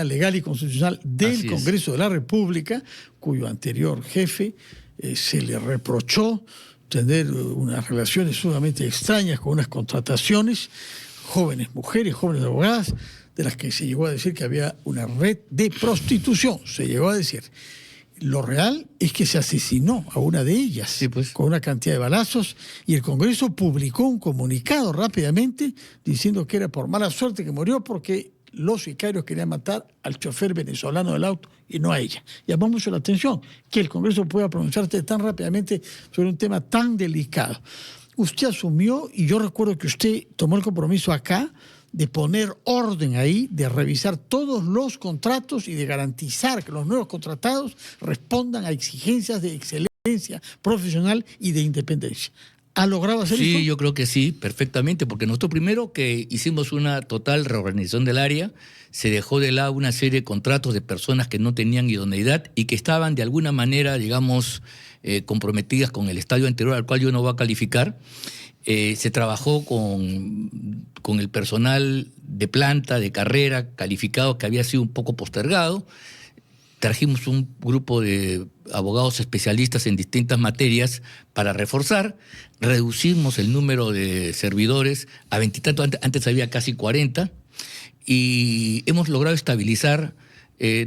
Legal y Constitucional del Congreso de la República, cuyo anterior jefe se le reprochó tener unas relaciones sumamente extrañas con unas contrataciones, jóvenes mujeres, jóvenes abogadas, de las que se llegó a decir que había una red de prostitución, se llegó a decir. Lo real es que se asesinó a una de ellas con una cantidad de balazos, y el Congreso publicó un comunicado rápidamente diciendo que era por mala suerte que murió, porque los sicarios querían matar al chofer venezolano del auto y no a ella. Llamó mucho la atención que el Congreso pueda pronunciarse tan rápidamente sobre un tema tan delicado. Usted asumió, y yo recuerdo que usted tomó el compromiso acá de poner orden ahí, de revisar todos los contratos y de garantizar que los nuevos contratados respondan a exigencias de excelencia profesional y de independencia. ¿Ha logrado hacer eso? Sí, yo creo que sí, perfectamente, porque nosotros primero que hicimos una total reorganización del área, se dejó de lado una serie de contratos de personas que no tenían idoneidad y que estaban de alguna manera, digamos, comprometidas con el estadio anterior al cual yo no voy a calificar. Se trabajó con el personal de planta, de carrera, calificado, que había sido un poco postergado. Trajimos un grupo de abogados especialistas en distintas materias para reforzar. Reducimos el número de servidores a 20 y tanto, antes había casi 40, y hemos logrado estabilizar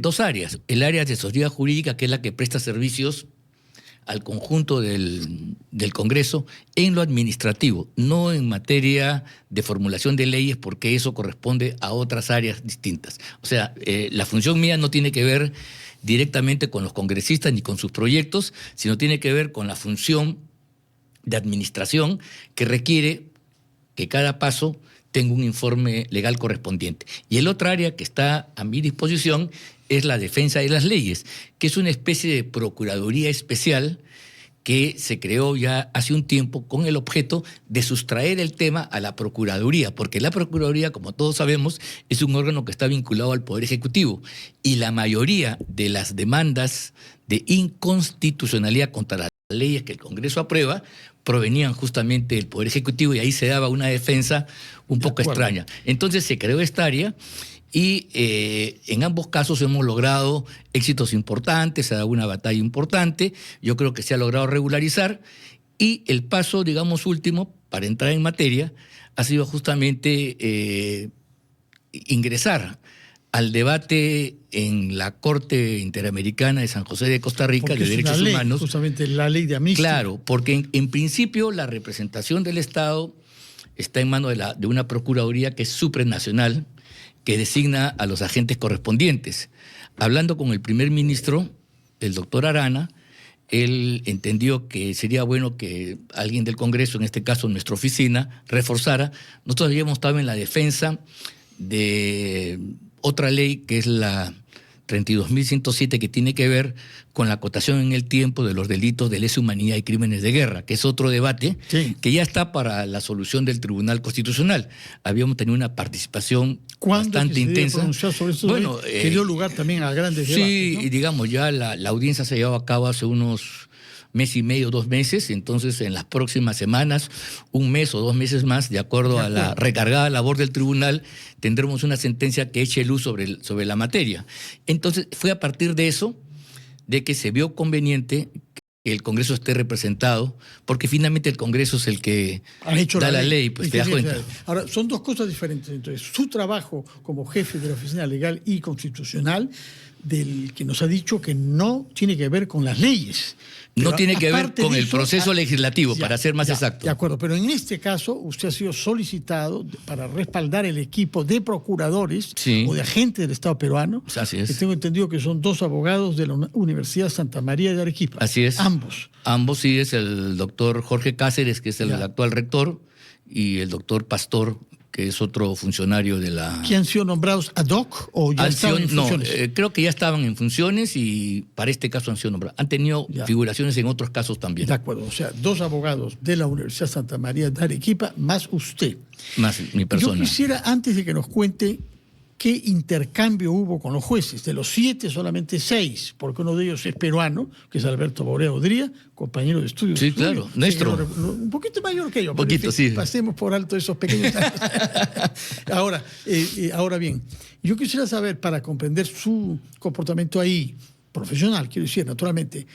dos áreas. El área de asesoría jurídica, que es la que presta servicios al conjunto del Congreso en lo administrativo, no en materia de formulación de leyes, porque eso corresponde a otras áreas distintas. O sea, la función mía no tiene que ver directamente con los congresistas ni con sus proyectos, sino tiene que ver con la función de administración que requiere que cada paso tenga un informe legal correspondiente. Y el otro área que está a mi disposición es la defensa de las leyes, que es una especie de procuraduría especial que se creó ya hace un tiempo con el objeto de sustraer el tema a la Procuraduría, porque la Procuraduría, como todos sabemos, es un órgano que está vinculado al Poder Ejecutivo, y la mayoría de las demandas de inconstitucionalidad contra las leyes que el Congreso aprueba provenían justamente del Poder Ejecutivo, y ahí se daba una defensa un poco extraña. Entonces se creó esta área, y en ambos casos hemos logrado éxitos importantes, se ha dado una batalla importante, yo creo que se ha logrado regularizar, y el paso, digamos, último, para entrar en materia, ha sido justamente ingresar al debate en la Corte Interamericana de San José de Costa Rica, porque de Derechos Humanos. Justamente la ley de amnistía. Claro, porque en principio la representación del Estado está en manos de una Procuraduría que es supranacional, que designa a los agentes correspondientes. Hablando con el primer ministro, el doctor Arana, él entendió que sería bueno que alguien del Congreso, en este caso nuestra oficina, reforzara. Nosotros habíamos estado en la defensa de otra ley, que es la 32.107, que tiene que ver con la acotación en el tiempo de los delitos de lesa humanidad y crímenes de guerra, que es otro debate que ya está para la solución del Tribunal Constitucional. Habíamos tenido una participación bastante intensa. Sobre eso, bueno, que dio lugar también a grandes debates, ¿no? Y digamos, ya la audiencia se llevó a cabo hace unos mes y medio, 2 meses, entonces en las próximas semanas, 1 mes o 2 meses más, de acuerdo a la recargada labor del tribunal, tendremos una sentencia que eche luz sobre la materia. Entonces fue a partir de eso, de que se vio conveniente que el Congreso esté representado, porque finalmente el Congreso es el que da la ley, pues te das cuenta. Ahora, son dos cosas diferentes. Entonces, su trabajo como jefe de la Oficina Legal y Constitucional, del que nos ha dicho que no tiene que ver con las leyes. No tiene que ver con el proceso legislativo, para ser más exacto. De acuerdo, pero en este caso usted ha sido solicitado para respaldar el equipo de procuradores o de agentes del Estado peruano. Así es. Que tengo entendido que son 2 abogados de la Universidad Santa María de Arequipa. Así es. Ambos. Ambos, sí, es el doctor Jorge Cáceres, que es el actual rector, y el doctor Pastor, que es otro funcionario de la... ¿Que han sido nombrados ad hoc o ya estaban en funciones? No, creo que ya estaban en funciones, y para este caso han sido nombrados. Han tenido figuraciones en otros casos también. De acuerdo, o sea, 2 abogados de la Universidad Santa María de Arequipa, más usted. Más mi persona. Yo quisiera, antes de que nos cuente qué intercambio hubo con los jueces. De los 7, solamente 6, porque uno de ellos es peruano, que es Alberto Borea Odría, compañero de estudios. Sí, claro, nuestro. Un poquito mayor que yo. Un poquito, fin, sí. Pasemos por alto esos pequeños años. Ahora bien, yo quisiera saber, para comprender su comportamiento ahí, profesional, quiero decir, naturalmente,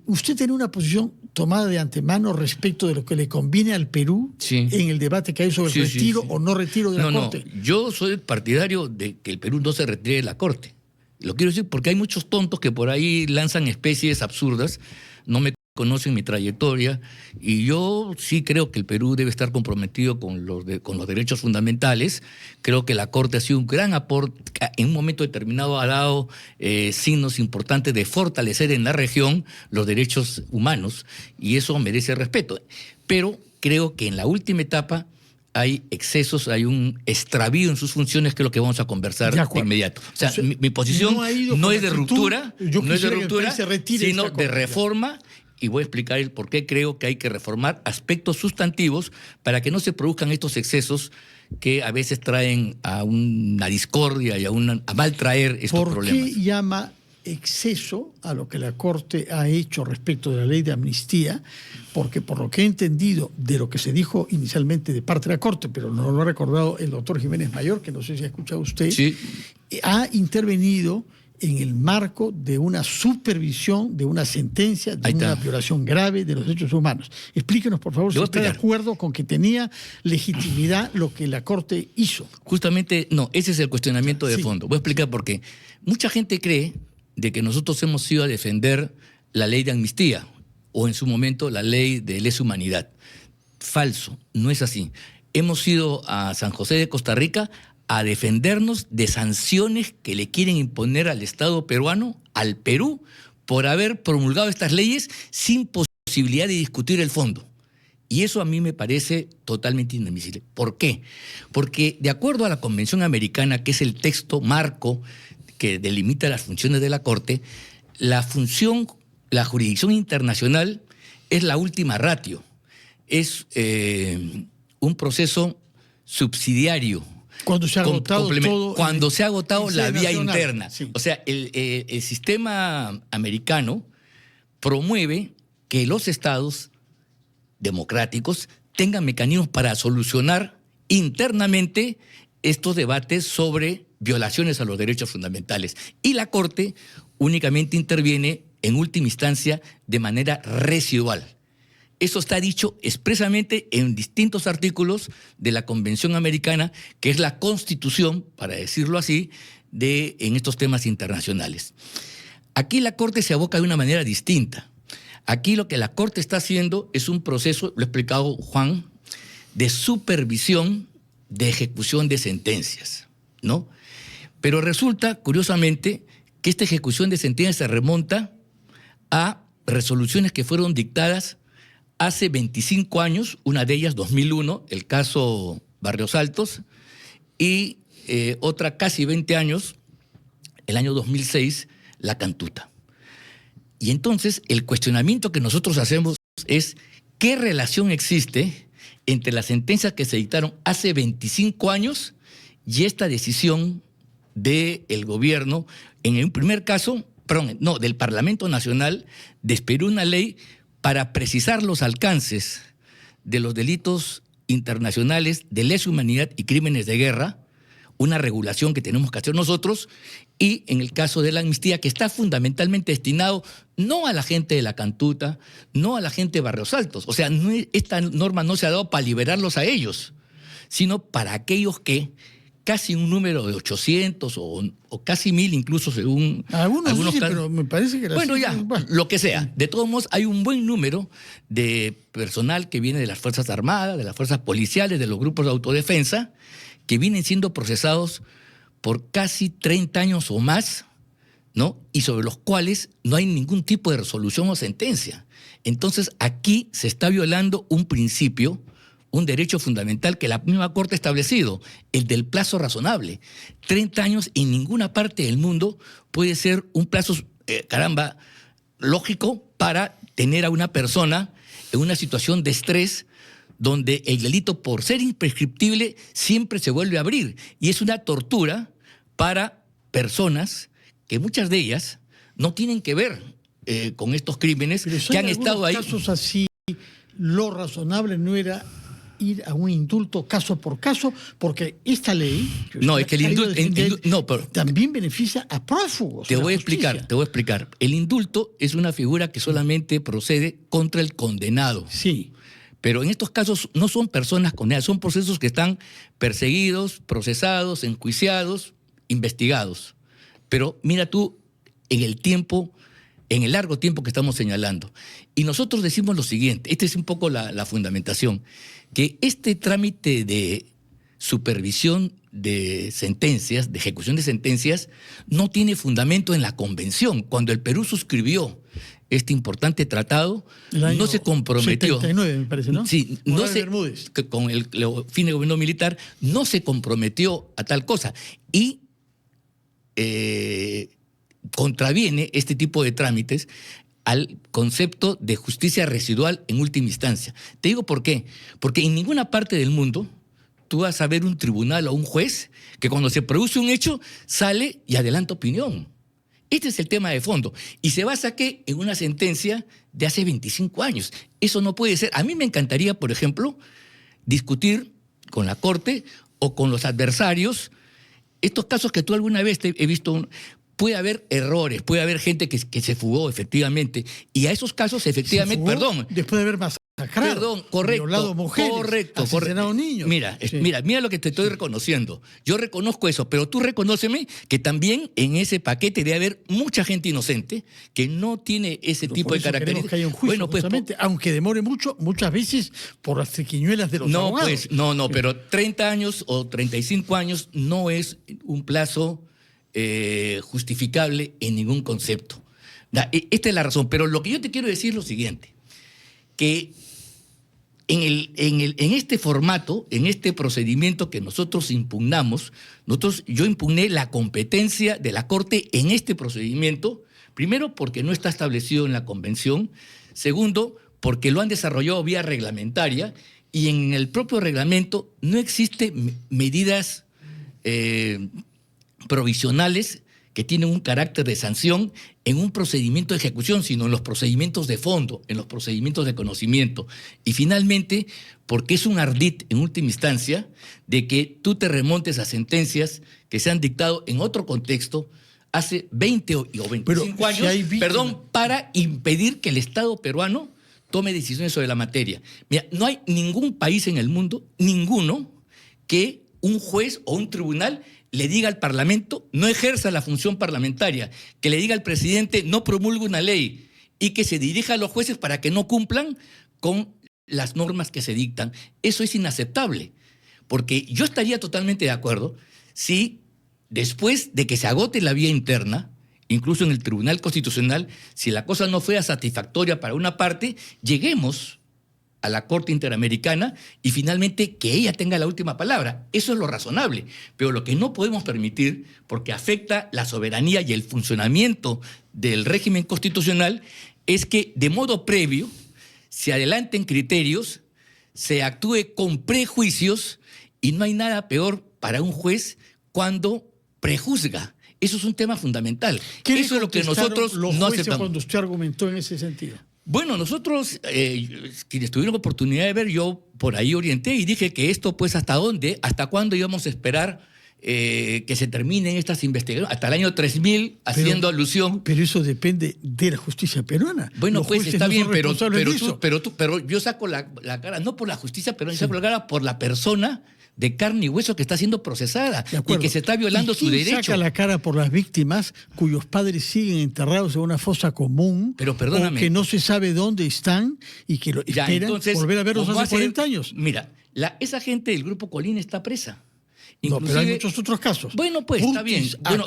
¿usted tiene una posición tomada de antemano respecto de lo que le conviene al Perú en el debate que hay sobre el retiro o no retiro de la Corte? No, yo soy partidario de que el Perú no se retire de la Corte. Lo quiero decir porque hay muchos tontos que por ahí lanzan especies absurdas, no me conocen mi trayectoria, y yo sí creo que el Perú debe estar comprometido con los derechos fundamentales. Creo que la Corte ha sido un gran aporte, en un momento determinado ha dado signos importantes de fortalecer en la región los derechos humanos, y eso merece respeto. Pero creo que en la última etapa hay excesos, hay un extravío en sus funciones, que es lo que vamos a conversar de inmediato. O sea, mi posición no es de ruptura, sino de reforma. Y voy a explicar el por qué creo que hay que reformar aspectos sustantivos para que no se produzcan estos excesos que a veces traen a una discordia y a mal traer estos problemas. ¿Por qué llama exceso a lo que la Corte ha hecho respecto de la ley de amnistía? Porque por lo que he entendido de lo que se dijo inicialmente de parte de la Corte, pero no lo ha recordado el doctor Jiménez Mayor, que no sé si ha escuchado usted, ha intervenido en el marco de una supervisión, de una sentencia, de una violación grave de los derechos humanos. Explíquenos, por favor, si está de acuerdo con que tenía legitimidad lo que la Corte hizo. Justamente, no, ese es el cuestionamiento de fondo. Voy a explicar por qué. Mucha gente cree de que nosotros hemos ido a defender la ley de amnistía, o en su momento la ley de lesa humanidad. Falso, no es así. Hemos ido a San José de Costa Rica a defendernos de sanciones que le quieren imponer al Estado peruano, al Perú, por haber promulgado estas leyes sin posibilidad de discutir el fondo. Y eso a mí me parece totalmente inadmisible. ¿Por qué? Porque de acuerdo a la Convención Americana, que es el texto marco que delimita las funciones de la Corte, la jurisdicción internacional es la última ratio. Es un proceso subsidiario. Cuando se ha agotado todo. Cuando se ha agotado la vía interna. Sí. O sea, el sistema americano promueve que los estados democráticos tengan mecanismos para solucionar internamente estos debates sobre violaciones a los derechos fundamentales. Y la Corte únicamente interviene en última instancia de manera residual. Eso está dicho expresamente en distintos artículos de la Convención Americana, que es la constitución, para decirlo así, en estos temas internacionales. Aquí la Corte se aboca de una manera distinta. Aquí lo que la Corte está haciendo es un proceso, lo ha explicado Juan, de supervisión de ejecución de sentencias, ¿no? Pero resulta, curiosamente, que esta ejecución de sentencias se remonta a resoluciones que fueron dictadas hace 25 años, una de ellas 2001, el caso Barrios Altos, y otra casi 20 años, el año 2006, la Cantuta. Y entonces el cuestionamiento que nosotros hacemos es ¿qué relación existe entre las sentencias que se dictaron hace 25 años y esta decisión del gobierno, en el primer caso, del Parlamento Nacional, de expedir una ley para precisar los alcances de los delitos internacionales de lesa humanidad y crímenes de guerra, una regulación que tenemos que hacer nosotros, y en el caso de la amnistía, que está fundamentalmente destinado no a la gente de la Cantuta, no a la gente de Barrios Altos. O sea, esta norma no se ha dado para liberarlos a ellos, sino para aquellos que casi un número de 800 o casi 1000 incluso según algunos sí, casos. Pero me parece que lo que sea. De todos modos, hay un buen número de personal que viene de las Fuerzas Armadas, de las Fuerzas Policiales, de los grupos de autodefensa, que vienen siendo procesados por casi 30 años o más, ¿no? Y sobre los cuales no hay ningún tipo de resolución o sentencia. Entonces, aquí se está violando un principio, un derecho fundamental que la misma Corte ha establecido, el del plazo razonable. 30 años en ninguna parte del mundo puede ser un plazo, lógico para tener a una persona en una situación de estrés donde el delito, por ser imprescriptible, siempre se vuelve a abrir. Y es una tortura para personas que muchas de ellas no tienen que ver con estos crímenes que han estado ahí. En casos así, lo razonable no era ir a un indulto caso por caso, porque esta ley no, es que el indulto también beneficia a prófugos. Te voy a explicar. El indulto es una figura que solamente procede contra el condenado. Sí. Pero en estos casos no son personas condenadas, son procesos que están perseguidos, procesados, enjuiciados, investigados. Pero mira tú, en el largo tiempo que estamos señalando. Y nosotros decimos lo siguiente, esta es un poco la fundamentación, que este trámite de supervisión de sentencias, de ejecución de sentencias, no tiene fundamento en la Convención. Cuando el Perú suscribió este importante tratado, no se comprometió. 79, me parece, ¿no? Sí, con el fin de gobierno militar, no se comprometió a tal cosa. Y contraviene este tipo de trámites al concepto de justicia residual en última instancia. Te digo por qué. Porque en ninguna parte del mundo tú vas a ver un tribunal o un juez que cuando se produce un hecho sale y adelanta opinión. Este es el tema de fondo. Y se basa ¿qué? En una sentencia de hace 25 años. Eso no puede ser. A mí me encantaría, por ejemplo, discutir con la Corte o con los adversarios estos casos que tú alguna vez he visto. Puede haber errores, puede haber gente que se fugó, efectivamente. Y a esos casos, efectivamente, perdón. Después de haber masacrado, violado mujeres, asesinado niños. Mira lo que te estoy reconociendo. Yo reconozco eso, pero tú reconóceme que también en ese paquete debe haber mucha gente inocente que no tiene ese tipo de características. Que haya un juicio, aunque demore mucho, muchas veces por las triquiñuelas de los abogados. Pero 30 años o 35 años no es un plazo justificable en ningún concepto. Esta es la razón. Pero lo que yo te quiero decir es lo siguiente, que en este formato, en este procedimiento que nosotros impugnamos, yo impugné la competencia de la Corte en este procedimiento, primero porque no está establecido en la Convención, segundo porque lo han desarrollado vía reglamentaria y en el propio reglamento no existen medidas provisionales que tienen un carácter de sanción en un procedimiento de ejecución, sino en los procedimientos de fondo, en los procedimientos de conocimiento. Y finalmente, porque es un ardid en última instancia de que tú te remontes a sentencias que se han dictado en otro contexto hace 20 o 25 años, para impedir que el Estado peruano tome decisiones sobre la materia. Mira, no hay ningún país en el mundo, ninguno, que un juez o un tribunal le diga al Parlamento no ejerza la función parlamentaria, que le diga al presidente no promulgue una ley y que se dirija a los jueces para que no cumplan con las normas que se dictan. Eso es inaceptable, porque yo estaría totalmente de acuerdo si después de que se agote la vía interna, incluso en el Tribunal Constitucional, si la cosa no fuera satisfactoria para una parte, lleguemos a la Corte Interamericana y finalmente que ella tenga la última palabra. Eso es lo razonable. Pero lo que no podemos permitir, porque afecta la soberanía y el funcionamiento del régimen constitucional, es que de modo previo se adelanten criterios, se actúe con prejuicios y no hay nada peor para un juez cuando prejuzga. Eso es un tema fundamental. Eso es lo que nosotros no aceptamos. Cuando usted argumentó en ese sentido. Bueno, nosotros, quienes tuvieron oportunidad de ver, yo por ahí orienté y dije que esto, pues, ¿hasta cuándo íbamos a esperar que se terminen estas investigaciones? Hasta el año 3000, haciendo alusión. Pero eso depende de la justicia peruana. Bueno, pues está bien, pero yo saco la cara, no por la justicia peruana, yo saco la cara por la persona de carne y hueso que está siendo procesada y que se está violando su derecho. Saca la cara por las víctimas cuyos padres siguen enterrados en una fosa común, pero perdóname, o que no se sabe dónde están y que esperan volver a verlos hace 40 años? Mira, esa gente del Grupo Colina está presa. No, pero hay muchos otros casos. Bueno, pues está bien. Bueno,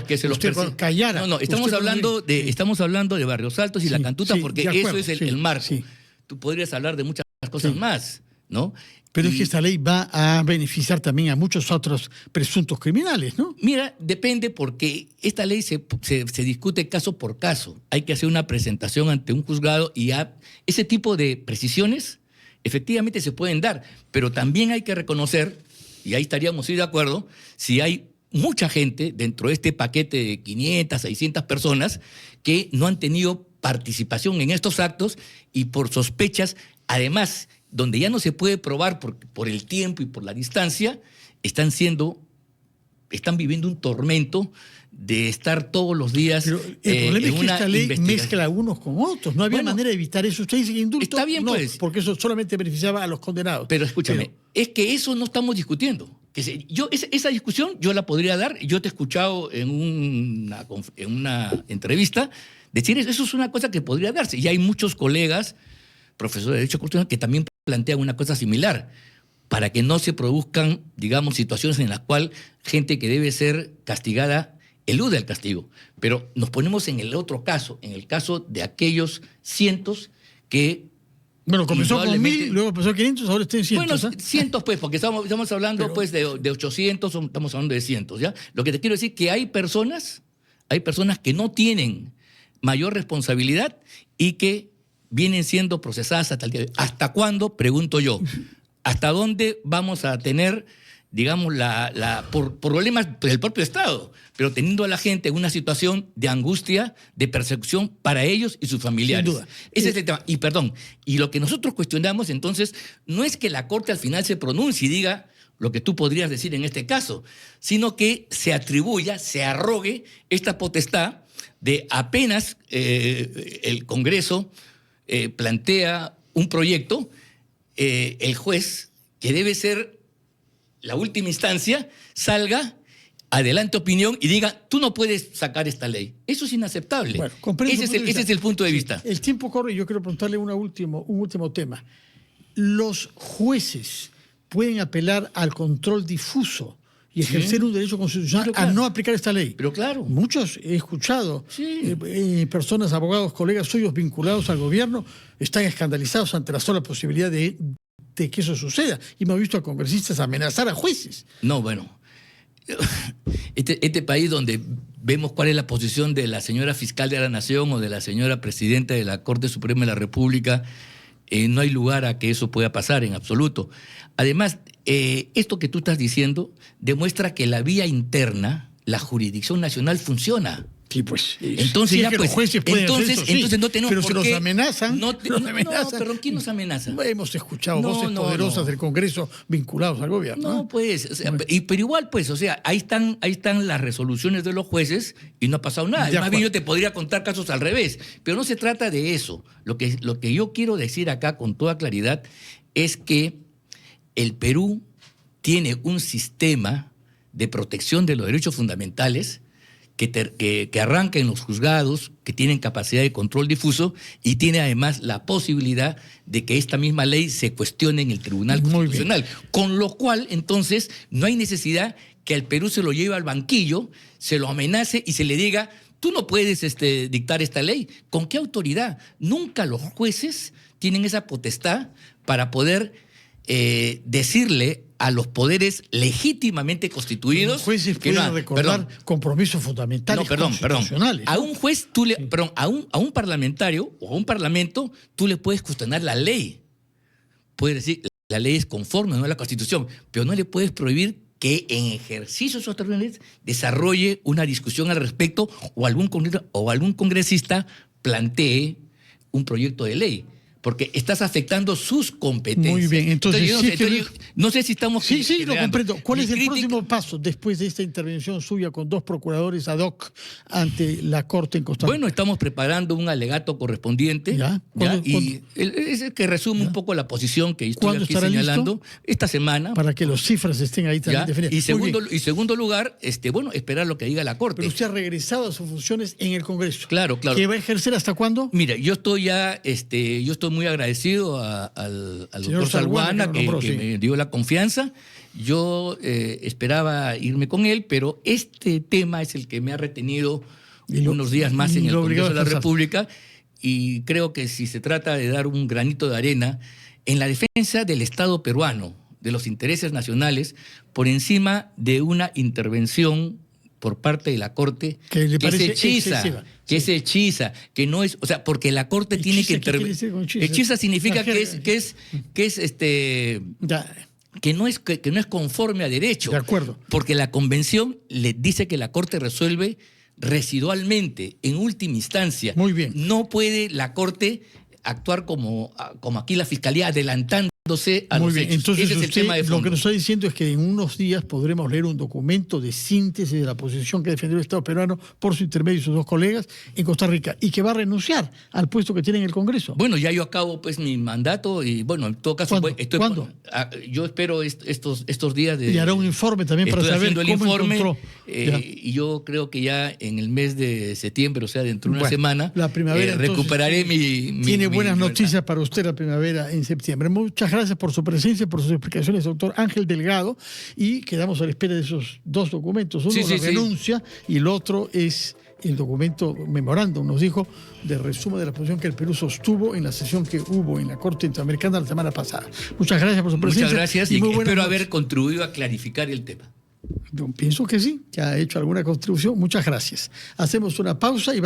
que se los callara. No, estamos hablando de Barrios Altos y La Cantuta, porque eso es el marco. Sí. Tú podrías hablar de muchas cosas más, ¿no? Pero es que esta ley va a beneficiar también a muchos otros presuntos criminales, ¿no? Mira, depende, porque esta ley se discute caso por caso. Hay que hacer una presentación ante un juzgado y ese tipo de precisiones efectivamente se pueden dar, pero también hay que reconocer, y ahí estaríamos de acuerdo, si hay mucha gente dentro de este paquete de 500, 600 personas que no han tenido participación en estos actos y por sospechas, además, donde ya no se puede probar por el tiempo y por la distancia, están viviendo un tormento de estar todos los días. Pero el problema es que esta ley mezcla unos con otros. No había manera de evitar eso. Usted dice que indulto. Está bien, no, pues. porque eso solamente beneficiaba a los condenados. Pero escúchame, es que eso no estamos discutiendo. Esa discusión yo la podría dar. Yo te he escuchado en una entrevista decir eso es una cosa que podría darse. Y hay muchos colegas, profesores de Derecho Constitucional, que también plantean una cosa similar, para que no se produzcan, digamos, situaciones en las cuales gente que debe ser castigada elude el castigo. Pero nos ponemos en el otro caso, en el caso de aquellos cientos que... Bueno, comenzó con 1.000, luego empezó 500, ahora está en cientos. Bueno, cientos pues, porque estamos hablando pues de 800, estamos hablando de cientos, ¿ya? Lo que te quiero decir es que hay personas que no tienen mayor responsabilidad y que vienen siendo procesadas hasta el día de hoy. ¿Hasta cuándo? Pregunto yo. ¿Hasta dónde vamos a tener, digamos, por problemas del propio Estado, pero teniendo a la gente en una situación de angustia, de persecución para ellos y sus familiares? Sin duda. Ese es el tema. Y lo que nosotros cuestionamos entonces no es que la Corte al final se pronuncie y diga lo que tú podrías decir en este caso, sino que se atribuya, se arrogue esta potestad de apenas el Congreso plantea un proyecto, el juez, que debe ser la última instancia, salga, adelante opinión y diga, tú no puedes sacar esta ley. Eso es inaceptable. Bueno, ese es el punto de vista. El tiempo corre y yo quiero preguntarle un último tema. Los jueces pueden apelar al control difuso y ejercer un derecho constitucional a no aplicar esta ley. Pero claro. Muchos he escuchado, personas, abogados, colegas suyos vinculados al gobierno, están escandalizados ante la sola posibilidad de que eso suceda. Y hemos visto a congresistas amenazar a jueces. No, bueno. Este país donde vemos cuál es la posición de la señora fiscal de la Nación o de la señora presidenta de la Corte Suprema de la República, no hay lugar a que eso pueda pasar en absoluto. Además, esto que tú estás diciendo demuestra que la vía interna, la jurisdicción nacional, funciona. Sí, pues. Entonces, sí, los jueces pueden hacer eso, entonces no tenemos pero por si qué... los amenazan. No, pero ¿quién nos amenaza? Hemos escuchado voces poderosas del Congreso vinculados al gobierno. No, pues, o sea, pero igual, pues, o sea, ahí están las resoluciones de los jueces y no ha pasado nada. Más bien yo te podría contar casos al revés, pero no se trata de eso. Lo que yo quiero decir acá con toda claridad es que el Perú tiene un sistema de protección de los derechos fundamentales que arranca en los juzgados, que tienen capacidad de control difuso y tiene además la posibilidad de que esta misma ley se cuestione en el Tribunal Constitucional. Con lo cual, entonces, no hay necesidad que al Perú se lo lleve al banquillo, se lo amenace y se le diga, tú no puedes dictar esta ley. ¿Con qué autoridad? Nunca los jueces tienen esa potestad para poder decirle a los poderes legítimamente constituidos. Los jueces pueden recordar compromisos fundamentales constitucionales. A un juez, a un parlamentario o a un parlamento, tú le puedes cuestionar la ley. Puedes decir, la ley es conforme a la Constitución, pero no le puedes prohibir que en ejercicio de sus autoridades desarrolle una discusión al respecto o algún congresista plantee un proyecto de ley. Porque estás afectando sus competencias. Muy bien, entonces no sé si estamos... Sí, lo comprendo. ¿Cuál es el próximo paso después de esta intervención suya con 2 procuradores ad hoc ante la Corte en Costa Rica? Bueno, estamos preparando un alegato correspondiente. Y es el que resume un poco la posición que estoy aquí señalando. Listo? Esta semana. Para que las cifras estén ahí también definidas. Y segundo lugar, esperar lo que diga la Corte. Pero usted ha regresado a sus funciones en el Congreso. Claro. ¿Que va a ejercer hasta cuándo? Mira, yo estoy muy agradecido al doctor Salguana que me dio la confianza. Yo esperaba irme con él, pero este tema es el que me ha retenido unos días más en el Congreso de la República, y creo que si se trata de dar un granito de arena en la defensa del Estado peruano, de los intereses nacionales, por encima de una intervención por parte de la Corte que se hechiza, que no es, o sea, porque la Corte tiene que intervenir. Hechiza significa que es que no es conforme a derecho. De acuerdo. Porque la convención le dice que la Corte resuelve residualmente, en última instancia. Muy bien. No puede la Corte actuar como aquí la Fiscalía, adelantándose a Muy los bien. hechos. Entonces, ese es el tema de fondo. lo que nos está diciendo es que en unos días podremos leer un documento de síntesis de la posición que defendió el Estado peruano por su intermedio y sus dos colegas en Costa Rica, y que va a renunciar al puesto que tiene en el Congreso. Bueno, ya yo acabo pues mi mandato y bueno, en todo caso... ¿Cuándo? Yo espero estos días de... Y hará un informe también para saber el cómo informe, encontró. Y yo creo que ya en el mes de septiembre, o sea, dentro de una semana, la primavera, recuperaré mi... Tiene buenas libertad. noticias para usted la primavera en septiembre. Muchas gracias por su presencia, por sus explicaciones, doctor Ángel Delgado, y quedamos a la espera de esos dos documentos. Uno, la renuncia, y el otro es el documento memorándum, nos dijo, de resumen de la posición que el Perú sostuvo en la sesión que hubo en la Corte Interamericana la semana pasada. Muchas gracias por su presencia. Muchas gracias y y muy espero haber contribuido a clarificar el tema. Yo pienso que sí, que ha hecho alguna contribución. Muchas gracias. Hacemos una pausa y vamos